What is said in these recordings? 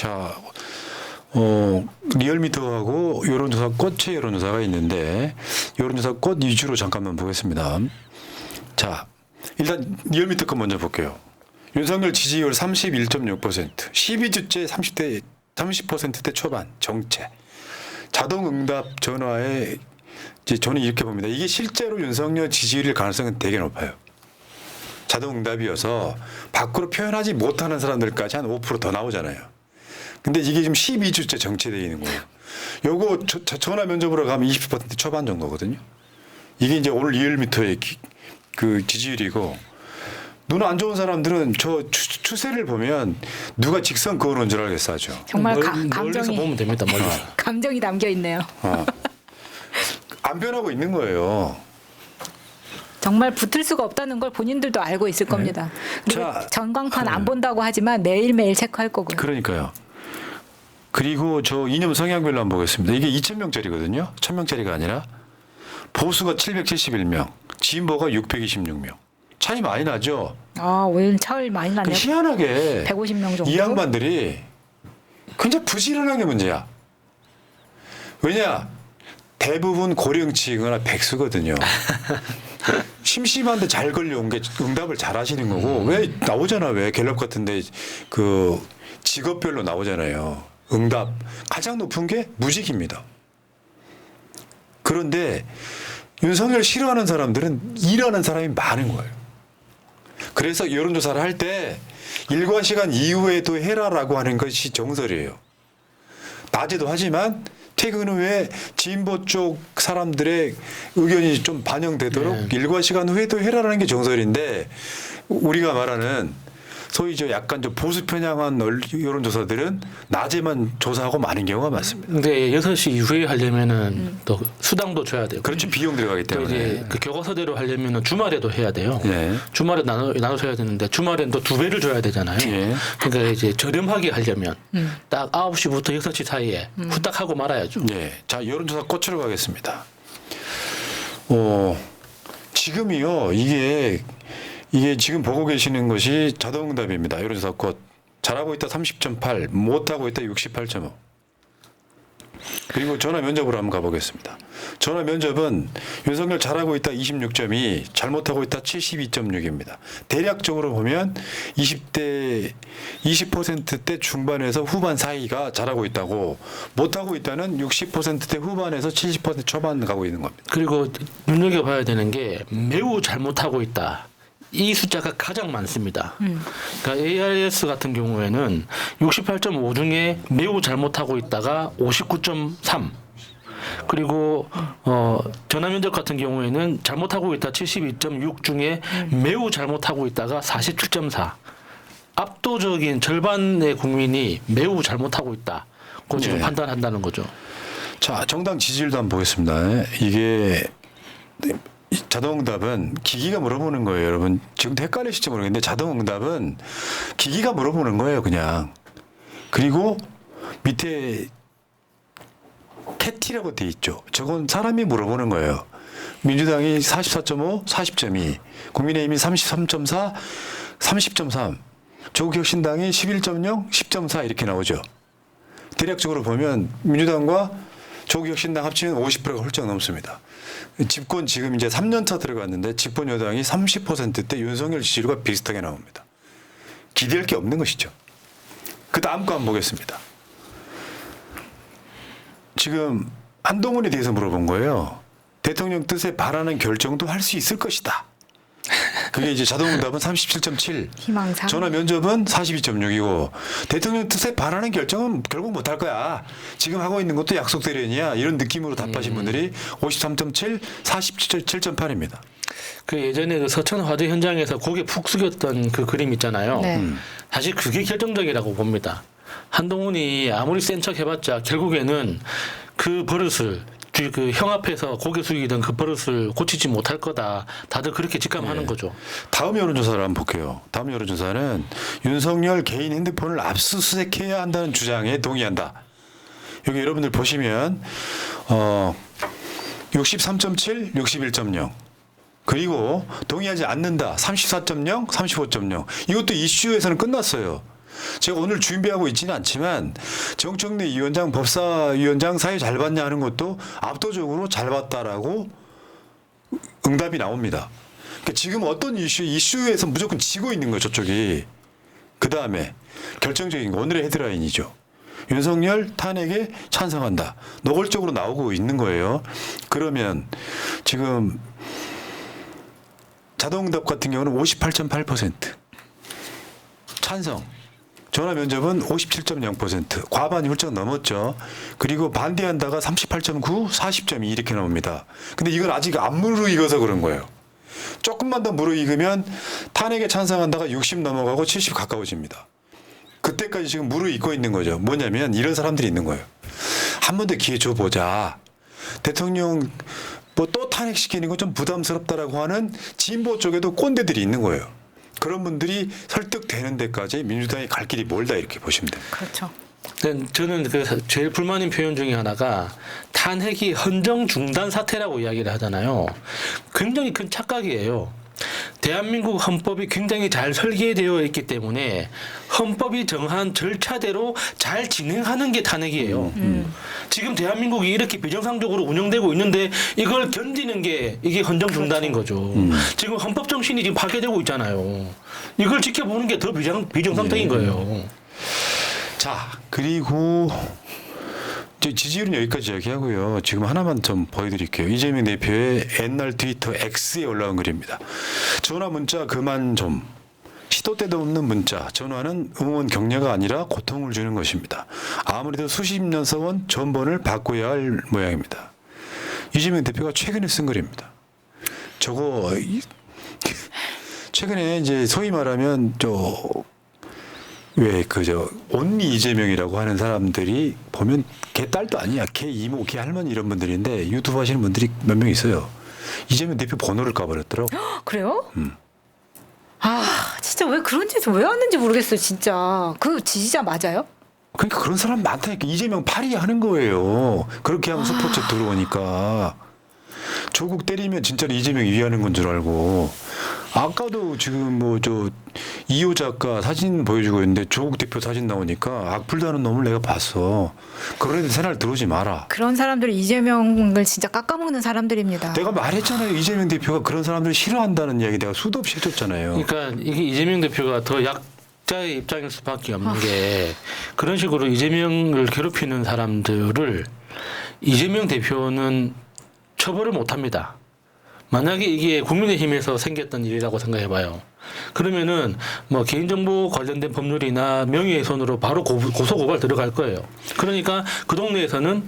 자, 리얼미터하고 여론조사 꽃의 여론조사가 있는데 여론조사 꽃 위주로 잠깐만 보겠습니다. 자, 일단 리얼미터 거 먼저 볼게요. 윤석열 지지율 31.6%, 12주째 30%대 초반 정체. 자동응답 전화에 이제 저는 이렇게 봅니다. 이게 실제로 윤석열 지지율일 가능성은 되게 높아요. 자동응답이어서 밖으로 표현하지 못하는 사람들까지 한 5% 더 나오잖아요. 근데 이게 지금 12주째 정체되어 있는 거예요. 요거 전화 면접으로 가면 20% 초반 정도거든요. 이게 이제 오늘 리얼미터의 그 지지율이고, 눈 안 좋은 사람들은 저 추세를 보면 누가 직선 그어놓은 줄 알겠어 하죠. 정말 멀리서 감정이 보면 됩니다. 멀리서. 감정이 담겨 있네요. 안 변하고 있는 거예요. 정말 붙을 수가 없다는 걸 본인들도 알고 있을 겁니다. 그리고 자, 전광판 안 본다고 하지만 매일매일 체크할 거고요. 그러니까요. 그리고 저 이념 성향별로 한번 보겠습니다. 이게 2,000명짜리거든요. 1,000명짜리가 아니라 보수가 771명, 진보가 626명. 차이 많이 나죠. 아, 오늘 차이 많이 나네요. 희한하게 150명 정도. 이 양반들이 굉장히 부지런한 게 문제야. 왜냐? 대부분 고령층이거나 백수거든요. 심심한데 잘 걸려온 게 응답을 잘 하시는 거고, 왜 나오잖아. 왜 갤럽 같은데 그 직업별로 나오잖아요. 응답 가장 높은 게 무직입니다. 그런데 윤석열 싫어하는 사람들은 일하는 사람이 많은 거예요. 그래서 여론조사를 할 때 일과 시간 이후에도 해라라고 하는 것이 정설이에요. 낮에도 하지만 퇴근 후에 진보 쪽 사람들의 의견이 좀 반영되도록 일과 시간 후에도 해라라는 게 정설인데, 우리가 말하는 소위 저 약간 좀 보수 편향한 여론조사들은 낮에만 조사하고 많은 경우가 많습니다. 근데 6시 이후에 하려면은 또 수당도 줘야 되고. 그렇죠. 비용 들어가기 또 때문에. 이제 그 교과서대로 하려면은 주말에도 해야 돼요. 예. 주말에 나눠서 해야 되는데 주말엔 또 2배를 줘야 되잖아요. 예. 그러니까 이제 저렴하게 하려면 딱 9시부터 6시 사이에 후딱 하고 말아야죠. 예. 자, 여론조사 꽃으로 가겠습니다. 지금이요, 이게 지금 보고 계시는 것이 자동응답입니다. 여론조사 꽃. 잘하고 있다 30.8, 못하고 있다 68.5. 그리고 전화 면접으로 한번 가보겠습니다. 전화 면접은 윤석열 잘하고 있다 26.2, 잘못하고 있다 72.6입니다. 대략적으로 보면 20%대 중반에서 후반 사이가 잘하고 있다고, 못하고 있다는 60%대 후반에서 70% 초반 가고 있는 겁니다. 그리고 눈여겨봐야 되는 게 매우 잘못하고 있다. 이 숫자가 가장 많습니다. 그러니까 ARS 같은 경우에는 68.5 중에 매우 잘못하고 있다가 59.3. 그리고 전화 면접 같은 경우에는 잘못하고 있다 72.6 중에 매우 잘못하고 있다가 47.4. 압도적인 절반의 국민이 매우 잘못하고 있다. 그 지금 네. 판단한다는 거죠. 자, 정당 지지율도 한번 보겠습니다. 이게 자동응답은 기기가 물어보는 거예요, 여러분. 지금도 헷갈리실지 모르겠는데 자동응답은 기기가 물어보는 거예요, 그냥. 그리고 밑에 캣이라고 돼 있죠. 저건 사람이 물어보는 거예요. 민주당이 44.5, 40.2, 국민의힘이 33.4, 30.3, 조국혁신당이 11.0, 10.4 이렇게 나오죠. 대략적으로 보면 민주당과 조국혁신당 합치면 50%가 훌쩍 넘습니다. 집권 지금 이제 3년차 들어갔는데 집권 여당이 30%대 윤석열 지지율과 비슷하게 나옵니다. 기대할 게 없는 것이죠. 그 다음 거 한번 보겠습니다. 지금 한동훈에 대해서 물어본 거예요. 대통령 뜻에 반하는 결정도 할 수 있을 것이다. 그게 이제 자동응답은 37.7, 희망사. 전화 면접은 42.6이고 대통령 뜻에 반하는 결정은 결국 못할 거야. 지금 하고 있는 것도 약속대로냐 이런 느낌으로 답하신 분들이 53.7, 47.8입니다. 그 예전에 그 서천 화재 현장에서 고개 푹 숙였던 그 그림 있잖아요. 네. 사실 그게 결정적이라고 봅니다. 한동훈이 아무리 센 척 해봤자 결국에는 그 버릇을 그 형 앞에서 고개 숙이던 그 버릇을 고치지 못할 거다. 다들 그렇게 직감하는 거죠. 다음 여론조사를 한번 볼게요. 다음 여론조사는 윤석열 개인 핸드폰을 압수수색해야 한다는 주장에 동의한다. 여기 여러분들 보시면 63.7, 61.0. 그리고 동의하지 않는다. 34.0, 35.0. 이것도 이슈에서는 끝났어요. 제가 오늘 준비하고 있지는 않지만 정청래 위원장 법사위원장 사회 잘 봤냐 하는 것도 압도적으로 잘 봤다라고 응답이 나옵니다. 그러니까 지금 어떤 이슈에서 무조건 지고 있는 거예요, 저쪽이. 그 다음에 결정적인 거 오늘의 헤드라인이죠. 윤석열 탄핵에 찬성한다. 노골적으로 나오고 있는 거예요. 그러면 지금 자동응답 같은 경우는 58.8% 찬성. 전화 면접은 57.0%, 과반이 훌쩍 넘었죠. 그리고 반대한다가 38.9, 40.2 이렇게 나옵니다. 근데 이건 아직 안 무르익어서 그런 거예요. 조금만 더 무르익으면 탄핵에 찬성한다가 60 넘어가고 70 가까워집니다. 그때까지 지금 무르익고 있는 거죠. 뭐냐면 이런 사람들이 있는 거예요. 한 번 더 기회 줘보자. 대통령 뭐 또 탄핵시키는 건 좀 부담스럽다라고 하는 진보 쪽에도 꼰대들이 있는 거예요. 그런 분들이 설득되는 데까지 민주당이 갈 길이 멀다 이렇게 보시면 됩니다. 그렇죠. 저는 그 제일 불만인 표현 중에 하나가 탄핵이 헌정 중단 사태라고 이야기를 하잖아요. 굉장히 큰 착각이에요. 대한민국 헌법이 굉장히 잘 설계되어 있기 때문에 헌법이 정한 절차대로 잘 진행하는 게 탄핵이에요. 지금 대한민국이 이렇게 비정상적으로 운영되고 있는데 이걸 견디는 게 이게 헌정 중단인 거죠. 지금 헌법 정신이 지금 파괴되고 있잖아요. 이걸 지켜보는 게 더 비정상적인 거예요. 자, 그리고 지지율은 여기까지 이야기하고요. 지금 하나만 좀 보여드릴게요. 이재명 대표의 옛날 트위터 X에 올라온 글입니다. 전화 문자 그만 좀. 시도 때도 없는 문자. 전화는 응원 격려가 아니라 고통을 주는 것입니다. 아무래도 수십 년 써온 전번을 바꿔야 할 모양입니다. 이재명 대표가 최근에 쓴 글입니다. 저거 최근에 이제 소위 말하면 온리 이재명이라고 하는 사람들이 보면 걔 딸도 아니야. 걔 이모, 걔 할머니 이런 분들인데 유튜브 하시는 분들이 몇 명 있어요. 이재명 대표 번호를 까버렸더라고. 그래요? 아, 진짜 왜 그런 짓을 왜 하는지 모르겠어요, 진짜. 그 지지자 맞아요? 그러니까 그런 사람 많다니까. 이재명 파리 하는 거예요. 그렇게 하면 스포츠 들어오니까. 조국 때리면 진짜로 이재명이 위하는 건 줄 알고. 아까도 지금 이호 작가 사진 보여주고 있는데 조국 대표 사진 나오니까 악플다는 놈을 내가 봤어. 그런 애들 새날 들어오지 마라. 그런 사람들이 이재명을 진짜 깎아먹는 사람들입니다. 내가 말했잖아요. 이재명 대표가 그런 사람들 싫어한다는 이야기 내가 수도 없이 해줬잖아요. 그러니까 이게 이재명 대표가 더 약자의 입장일 수밖에 없는 게 그런 식으로 이재명을 괴롭히는 사람들을 이재명 대표는 처벌을 못합니다. 만약에 이게 국민의힘에서 생겼던 일이라고 생각해봐요. 그러면은 뭐 개인정보 관련된 법률이나 명예훼손으로 바로 고소고발 들어갈 거예요. 그러니까 그 동네에서는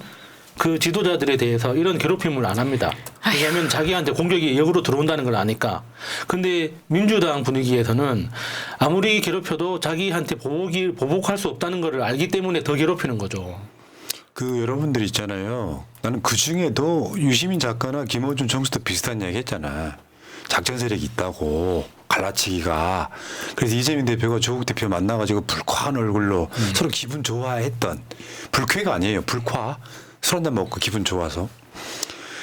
그 지도자들에 대해서 이런 괴롭힘을 안 합니다. 왜냐하면 자기한테 공격이 역으로 들어온다는 걸 아니까. 근데 민주당 분위기에서는 아무리 괴롭혀도 자기한테 보복할 수 없다는 걸 알기 때문에 더 괴롭히는 거죠. 여러분들 있잖아요. 나는 그 중에도 유시민 작가나 김어준 총수도 비슷한 이야기 했잖아. 작전 세력이 있다고. 갈라치기가. 그래서 이재명 대표가 조국 대표 만나가지고 불쾌한 얼굴로 서로 기분 좋아했던. 불쾌가 아니에요. 불쾌. 술 한잔 먹고 기분 좋아서.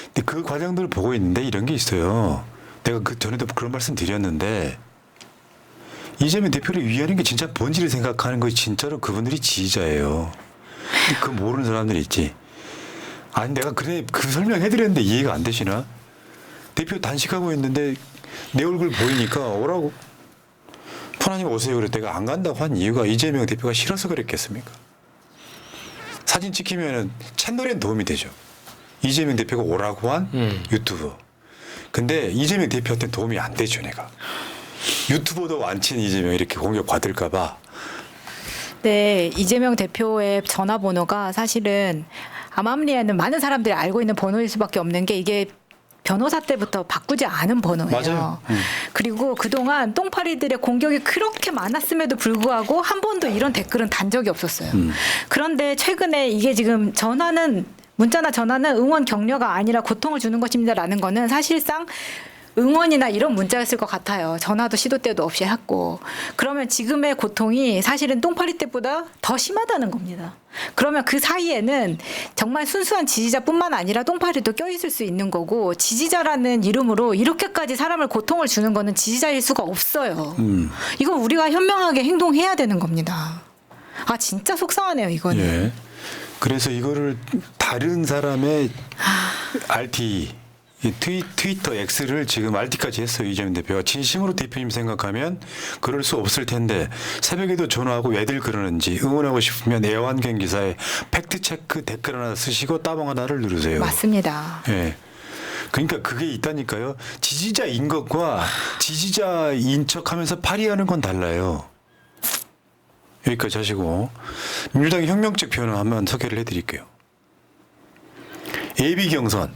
근데 그 과정들을 보고 있는데 이런 게 있어요. 내가 그 전에도 그런 말씀 드렸는데 이재명 대표를 위하는 게 진짜 본질을 생각하는 것이 진짜로 그분들이 지지자예요. 그 모르는 사람들이 있지. 아니 내가 그 설명해드렸는데 이해가 안 되시나? 대표 단식하고 있는데 내 얼굴 보이니까 오라고. 푸나님 오세요 그랬다가 안 간다고 한 이유가 이재명 대표가 싫어서 그랬겠습니까? 사진 찍히면은 채널엔 도움이 되죠. 이재명 대표가 오라고 한 유튜브. 근데 이재명 대표한테 도움이 안 되죠, 내가. 유튜버도 안 치는 이재명 이렇게 공격 받을까 봐. 네, 이재명 대표의 전화번호가 사실은 암암리에는 많은 사람들이 알고 있는 번호일 수밖에 없는 게 이게 변호사 때부터 바꾸지 않은 번호예요. 맞아요. 그리고 그동안 똥파리들의 공격이 그렇게 많았음에도 불구하고 한 번도 이런 댓글은 단 적이 없었어요. 그런데 최근에 이게 지금 문자나 전화는 응원 격려가 아니라 고통을 주는 것입니다라는 거는 사실상 응원이나 이런 문자였을 것 같아요. 전화도 시도 때도 없이 했고. 그러면 지금의 고통이 사실은 똥파리 때보다 더 심하다는 겁니다. 그러면 그 사이에는 정말 순수한 지지자뿐만 아니라 똥파리도 껴있을 수 있는 거고 지지자라는 이름으로 이렇게까지 사람을 고통을 주는 거는 지지자일 수가 없어요. 이건 우리가 현명하게 행동해야 되는 겁니다. 아 진짜 속상하네요 이거는. 예. 그래서 이거를 다른 사람의 RT 이 트위터 X를 지금 RT까지 했어요. 이재명 대표가. 진심으로 대표님 생각하면 그럴 수 없을 텐데 새벽에도 전화하고 왜들 그러는지 응원하고 싶으면 애완견 기사에 팩트체크 댓글 하나 쓰시고 따봉 하나를 누르세요. 맞습니다. 예. 그러니까 그게 있다니까요. 지지자인 것과 지지자인 척하면서 파리하는 건 달라요. 여기까지 하시고 민주당의 혁명적 변화 한번 소개를 해드릴게요. 예비 경선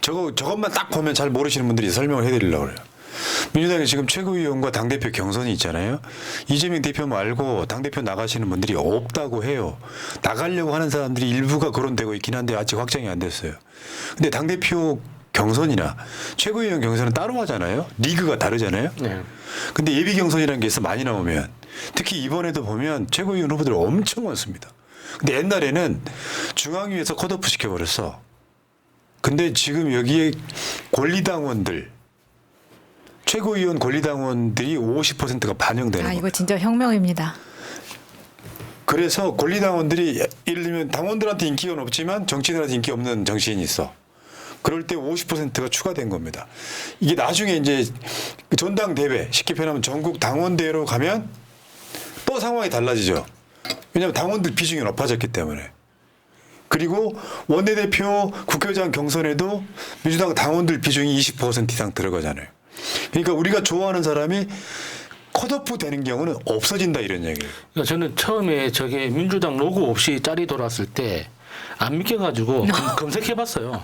저것만 딱 보면 잘 모르시는 분들이 설명을 해드리려고 그래요. 민주당이 지금 최고위원과 당대표 경선이 있잖아요. 이재명 대표 말고 당대표 나가시는 분들이 없다고 해요. 나가려고 하는 사람들이 일부가 거론되고 있긴 한데 아직 확정이 안 됐어요. 근데 당대표 경선이나 최고위원 경선은 따로 하잖아요. 리그가 다르잖아요. 네. 근데 예비 경선이라는 게 있어 많이 나오면 특히 이번에도 보면 최고위원 후보들 엄청 많습니다. 근데 옛날에는 중앙위에서 컷오프 시켜버렸어. 근데 지금 여기에 권리당원들 최고위원 권리당원들이 50%가 반영되는 아 거예요. 이거 진짜 혁명입니다. 그래서 권리당원들이 예를 들면 당원들한테 인기가 높지만 정치인들한테 인기 없는 정치인이 있어. 그럴 때 50%가 추가된 겁니다. 이게 나중에 이제 전당대회 쉽게 표현하면 전국 당원대회로 가면 또 상황이 달라지죠. 왜냐하면 당원들 비중이 높아졌기 때문에. 그리고 원내대표 국회의장 경선에도 민주당 당원들 비중이 20% 이상 들어가잖아요. 그러니까 우리가 좋아하는 사람이 컷오프 되는 경우는 없어진다 이런 얘기예요. 그러니까 저는 처음에 저게 민주당 로고 없이 짤이 돌았을 때 안 믿겨가지고 검색해봤어요.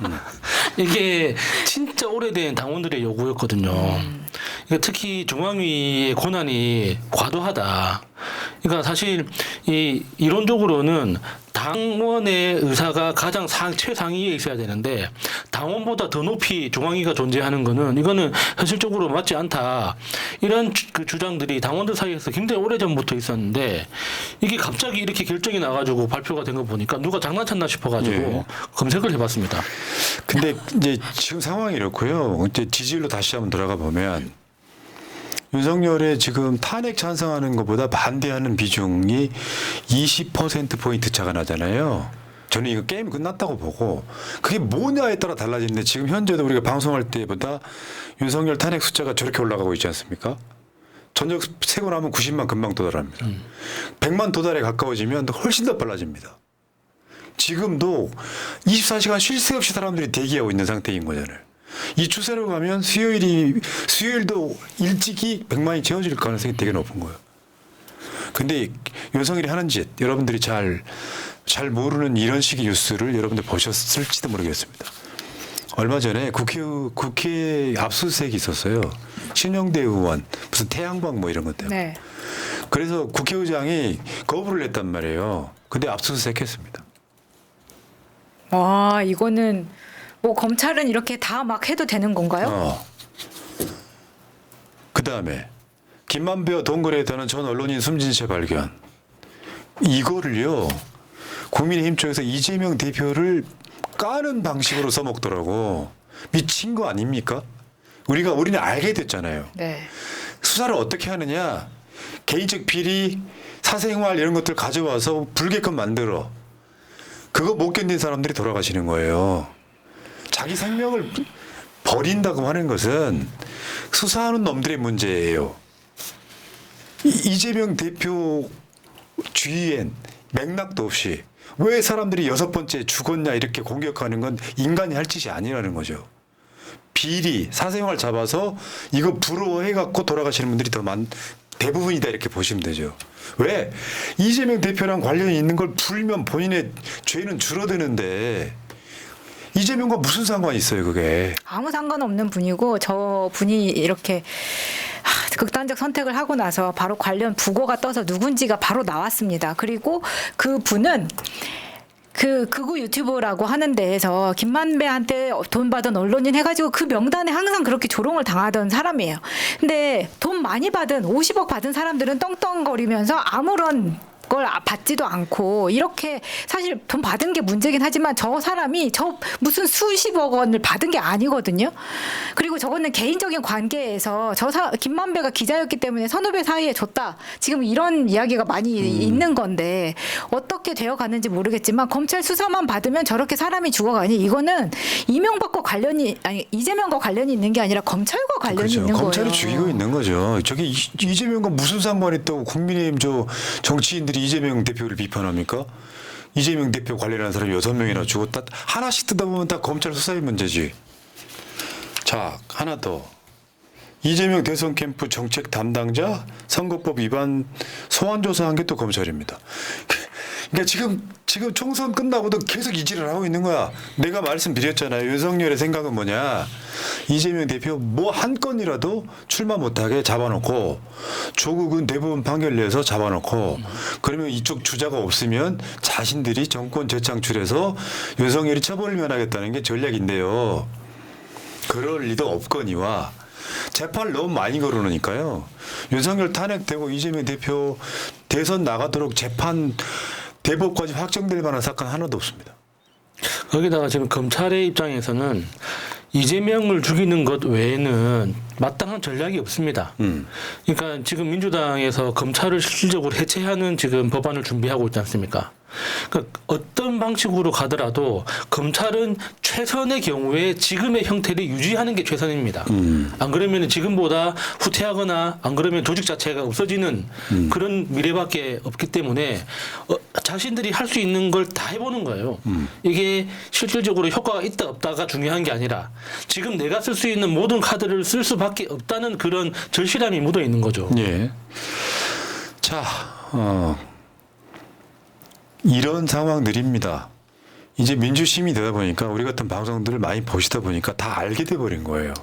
이게 진짜 오래된 당원들의 요구였거든요. 그러니까 특히 중앙위의 권한이 과도하다. 그러니까 사실 이 이론적으로는 당원의 의사가 가장 최상위에 있어야 되는데 당원보다 더 높이 중앙위가 존재하는 거는 이거는 현실적으로 맞지 않다. 이런 그 주장들이 당원들 사이에서 굉장히 오래전부터 있었는데 이게 갑자기 이렇게 결정이 나가지고 발표가 된 거 보니까 누가 장난쳤나 싶어가지고 예. 검색을 해봤습니다. 근데 이제 지금 상황이 이렇고요. 이제 지지율로 다시 한번 돌아가 보면 윤석열의 지금 탄핵 찬성하는 것보다 반대하는 비중이 20%포인트 차가 나잖아요. 저는 이거 게임 끝났다고 보고 그게 뭐냐에 따라 달라지는데 지금 현재도 우리가 방송할 때보다 윤석열 탄핵 숫자가 저렇게 올라가고 있지 않습니까? 전역 세고 나면 90만 금방 도달합니다. 100만 도달에 가까워지면 훨씬 더 빨라집니다. 지금도 24시간 쉴 새 없이 사람들이 대기하고 있는 상태인 거잖아요. 이 추세로 가면 수요일도 일찍이 100만이 채워질 가능성이 되게 높은 거예요. 근데 윤석열이 하는 짓 여러분들이 잘 모르는 이런 식의 뉴스를 여러분들 보셨을지도 모르겠습니다. 얼마 전에 국회 압수수색이 있었어요. 신영대 의원 무슨 태양광 뭐 이런 것 때문에. 네. 그래서 국회의장이 거부를 했단 말이에요. 근데 압수수색했습니다. 와 이거는 뭐 검찰은 이렇게 다 막 해도 되는 건가요? 그 다음에 김만배와 동거래에 따른 전 언론인 숨진 채 발견. 이거를요 국민의힘 쪽에서 이재명 대표를 까는 방식으로 써먹더라고. 미친 거 아닙니까? 우리는 알게 됐잖아요. 네. 수사를 어떻게 하느냐? 개인적 비리, 사생활 이런 것들 가져와서 불게끔 만들어. 그거 못 견딘 사람들이 돌아가시는 거예요. 자기 생명을 버린다고 하는 것은 수사하는 놈들의 문제예요. 이재명 대표 주위엔 맥락도 없이 왜 사람들이 6번째 죽었냐 이렇게 공격하는 건 인간이 할 짓이 아니라는 거죠. 비리, 사생활 잡아서 이거 부러워해갖고 돌아가시는 분들이 대부분이다 이렇게 보시면 되죠. 왜? 이재명 대표랑 관련이 있는 걸 풀면 본인의 죄는 줄어드는데 이재명과 무슨 상관이 있어요 그게. 아무 상관없는 분이고 저 분이 이렇게 극단적 선택을 하고 나서 바로 관련 부고가 떠서 누군지가 바로 나왔습니다. 그리고 그 분은 극우 유튜버라고 하는 데에서 김만배한테 돈 받은 언론인 해가지고 그 명단에 항상 그렇게 조롱을 당하던 사람이에요. 근데 돈 많이 받은 50억 받은 사람들은 떵떵거리면서 아무런 걸 받지도 않고 이렇게 사실 돈 받은 게 문제긴 하지만 저 사람이 저 무슨 수십억 원을 받은 게 아니거든요. 그리고 저거는 개인적인 관계에서 김만배가 기자였기 때문에 선후배 사이에 줬다. 지금 이런 이야기가 많이 있는 건데 어떻게 되어 가는지 모르겠지만 검찰 수사만 받으면 저렇게 사람이 죽어가니 이거는 이명박과 관련이 아니 이재명과 관련이 있는 게 아니라 검찰과 관련이 그렇죠. 있는 검찰이 거예요. 죽이고 있는 거죠. 저게 이재명과 무슨 상관이 있다고 국민의힘 저 정치인들이 이재명 대표를 비판합니까? 이재명 대표 관련한 사람이 6명이나 죽었다. 하나씩 뜯다 보면 다 검찰 수사의 문제지. 자, 하나 더. 이재명 대선 캠프 정책 담당자 선거법 위반 소환 조사한 게 또 검찰입니다. 그러니까 지금 총선 끝나고도 계속 이질을 하고 있는 거야. 내가 말씀드렸잖아요. 윤석열의 생각은 뭐냐. 이재명 대표 뭐 한 건이라도 출마 못하게 잡아놓고 조국은 대부분 판결 내서 잡아놓고 그러면 이쪽 주자가 없으면 자신들이 정권 재창출해서 윤석열이 처벌을 면하겠다는 게 전략인데요. 그럴 리도 없거니와 재판을 너무 많이 걸어놓으니까요. 윤석열 탄핵되고 이재명 대표 대선 나가도록 재판 대법까지 확정될 만한 사건 하나도 없습니다. 거기다가 지금 검찰의 입장에서는 이재명을 죽이는 것 외에는 마땅한 전략이 없습니다. 그러니까 지금 민주당에서 검찰을 실질적으로 해체하는 지금 법안을 준비하고 있지 않습니까? 그러니까 어떤 방식으로 가더라도 검찰은 최선의 경우에 지금의 형태를 유지하는 게 최선입니다. 안 그러면 지금보다 후퇴하거나 안 그러면 조직 자체가 없어지는 그런 미래밖에 없기 때문에 자신들이 할 수 있는 걸 다 해보는 거예요. 이게 실질적으로 효과가 있다 없다가 중요한 게 아니라 지금 내가 쓸 수 있는 모든 카드를 쓸 수밖에 없다는 그런 절실함이 묻어 있는 거죠. 예. 자, 이런 상황들입니다. 이제 민주심이 되다 보니까 우리 같은 방송들을 많이 보시다 보니까 다 알게 돼버린 거예요.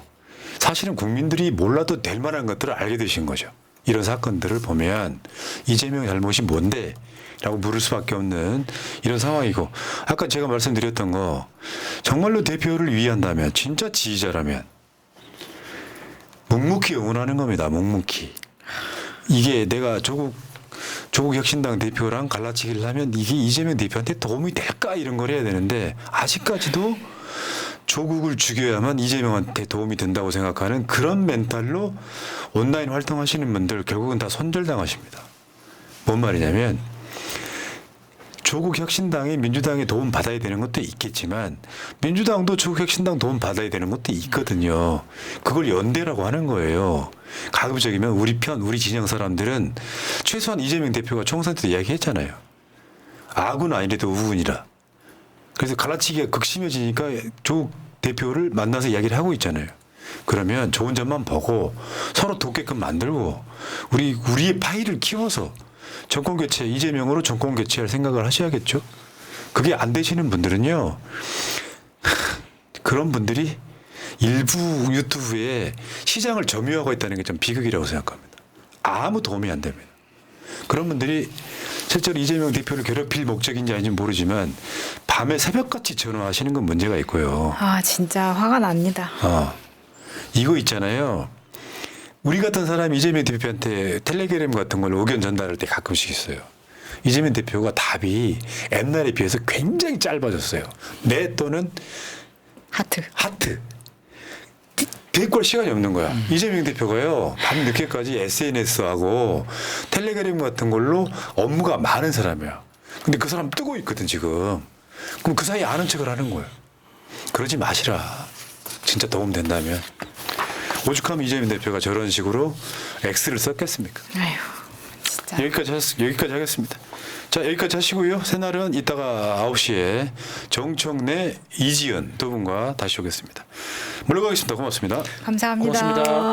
사실은 국민들이 몰라도 될 만한 것들을 알게 되신 거죠. 이런 사건들을 보면 이재명 잘못이 뭔데? 라고 물을 수밖에 없는 이런 상황이고 아까 제가 말씀드렸던 거 정말로 대표를 위한다면 진짜 지지자라면 묵묵히 응원하는 겁니다. 묵묵히. 이게 내가 조국 혁신당 대표랑 갈라치기를 하면 이게 이재명 대표한테 도움이 될까 이런 걸 해야 되는데 아직까지도 조국을 죽여야만 이재명한테 도움이 된다고 생각하는 그런 멘탈로 온라인 활동하시는 분들 결국은 다 손절당하십니다. 뭔 말이냐면 조국 혁신당이 민주당에 도움 받아야 되는 것도 있겠지만 민주당도 조국 혁신당 도움 받아야 되는 것도 있거든요. 그걸 연대라고 하는 거예요. 가급적이면 우리 편, 우리 진영 사람들은 최소한 이재명 대표가 총선 때 이야기했잖아요. 아군 아니래도 우군이라. 그래서 갈라치기가 극심해지니까 조국 대표를 만나서 이야기를 하고 있잖아요. 그러면 좋은 점만 보고 서로 돕게끔 만들고 우리의 파일을 키워서 정권 교체, 이재명으로 정권 교체할 생각을 하셔야겠죠. 그게 안 되시는 분들은요. 그런 분들이 일부 유튜브에 시장을 점유하고 있다는 게 좀 비극이라고 생각합니다. 아무 도움이 안 됩니다. 그런 분들이 실제로 이재명 대표를 괴롭힐 목적인지 아닌지 모르지만 밤에 새벽같이 전화하시는 건 문제가 있고요. 아 진짜 화가 납니다. 이거 있잖아요. 우리 같은 사람이 이재명 대표한테 텔레그램 같은 걸로 의견 전달할 때 가끔씩 있어요. 이재명 대표가 답이 옛날에 비해서 굉장히 짧아졌어요. 네 또는 하트. 대꾸할 시간이 없는 거야. 이재명 대표가요. 밤 늦게까지 SNS하고 텔레그램 같은 걸로 업무가 많은 사람이야. 근데 그 사람 뜨고 있거든 지금. 그럼 그 사이에 아는 척을 하는 거예요. 그러지 마시라. 진짜 도움 된다면. 오죽하면 이재명 대표가 저런 식으로 X를 썼겠습니까? 아휴, 진짜. 여기까지 하겠습니다. 자, 여기까지 하시고요. 새날은 이따가 9시에 정청래, 이지연 두 분과 다시 오겠습니다. 물러가겠습니다. 고맙습니다. 감사합니다. 고맙습니다.